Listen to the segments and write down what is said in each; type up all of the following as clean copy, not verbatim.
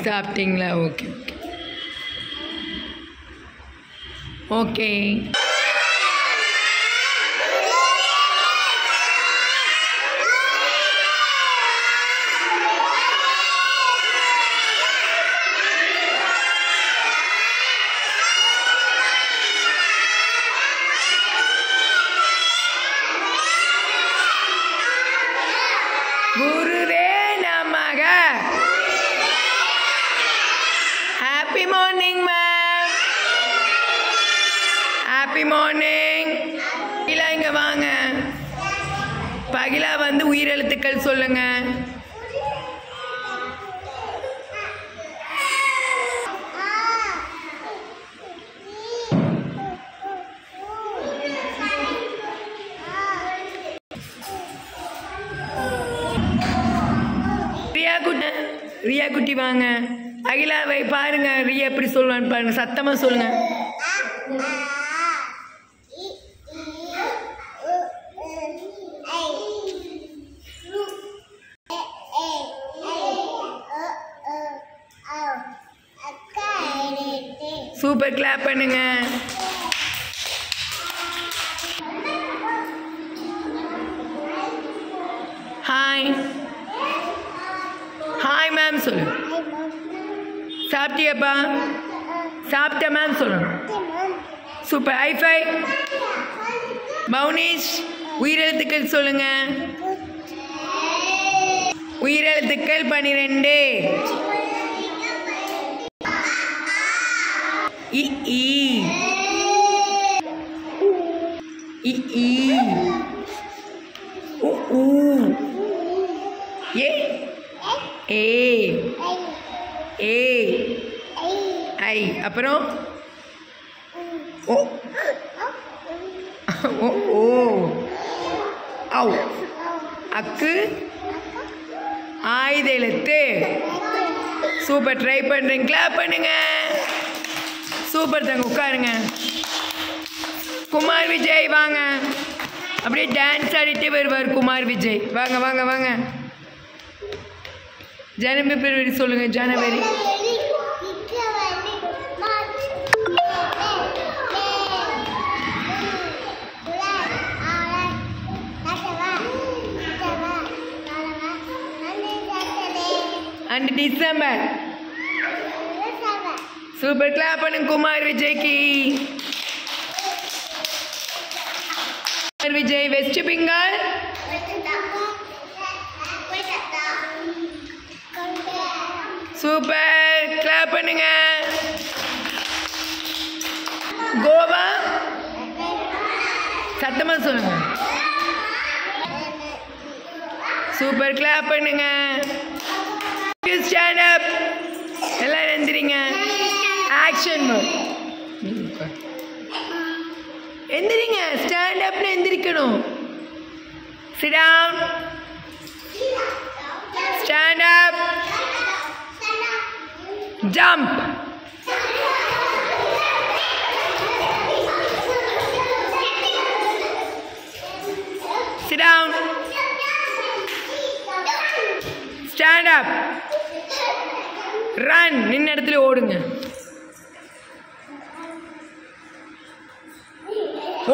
சாப்பிட்டீங்களா? Okay okay. குருவே நமக. Happy morning ma'am. Happy morning. பகிலா இங்க வாங்க. பகிலா வந்து உயிரெழுத்துக்கள் சொல்லுங்க. ரியா குட்டி வாங்க. அகிலாவை பாருங்க, ரியா எப்படி சொல்லுவான்னு பாருங்க, சத்தமா சொல்லுங்க. சூப்பர், கிளாப் பண்ணுங்க. ஹாய் ஹாய் மேம் சொல்லு. சாப்பிட்டியாப்பா? சாப்பிட்ட மேம் சொல்லணும். Super, hi-fi. மௌனிஷ் உயிரெழுத்துக்கள் சொல்லுங்க. உயிரெழுத்துக்கள் 12. இ ஈ இ ஈ உ ஊ ஏ ஏ ஏ ஐ. அப்புறம் ஓ ஓ ஓ ஔ. அக்கு ஆயுத எழுத்து. சூப்பர், ட்ரை பண்ணுறீங்க. கிளாப் பண்ணுங்க. சூப்பர் தாங்க, உட்காருங்க. குமார் விஜய் வாங்க. அப்படியே டான்ஸ் ஆடிட்டே வருவார் குமார் விஜய். வாங்க வாங்க வாங்க. ஜனவரி சொல்லுங்க. January. And December. Super, clap பண்ணுங்க குமார் விஜய்க்கு. குமார் விஜய் வெஸ்ட் பெங்கால். சூப்பர், கிளாப் பண்ணுங்க. கோவா. சத்தமா சொல்லுங்க. சூப்பர், கிளாப் பண்ணுங்க. Stand up. எல்லாரும் எந்திரிங்க. Action mode. எந்திரிங்க. ஸ்டாண்ட் அப்னு எந்திரிக்கணும். Sit down. Stand up. Jump. Sit down. Stand up. Run. நின்ன இடத்துல ஓடுங்க.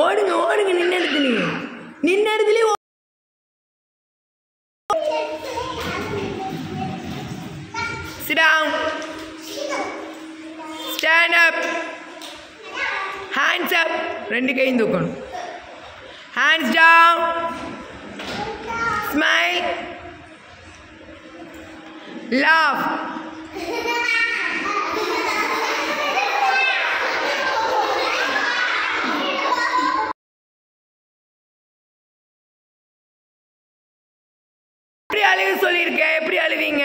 ஓடுங்க ஓடுங்க. நின்ன இடத்துல Sit down. Stand up. Hands up. ரெண்டு கையும் தூக்கணும். Hands down. Smile. Laugh. எப்படி அழுக சொல்லியிருக்கேன்? எப்படி அழுவீங்க?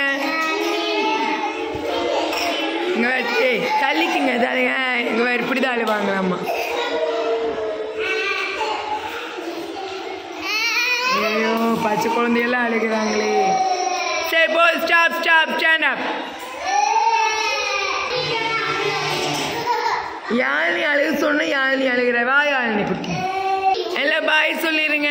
தள்ளிக்குங்க தானுங்க. இங்க வேறு இப்படிதான் அழுவாங்களாம்மா. ஐயோ, பச்சை குழந்தையெல்லாம் அழுகிறாங்களே. சரி, போல். Stop stop. Stand up. Yazhini அழுக சொன்ன யாழினி அழுகிற. வா யாழினி குட்டி. எல்லாம் பாய் சொல்லிடுங்க.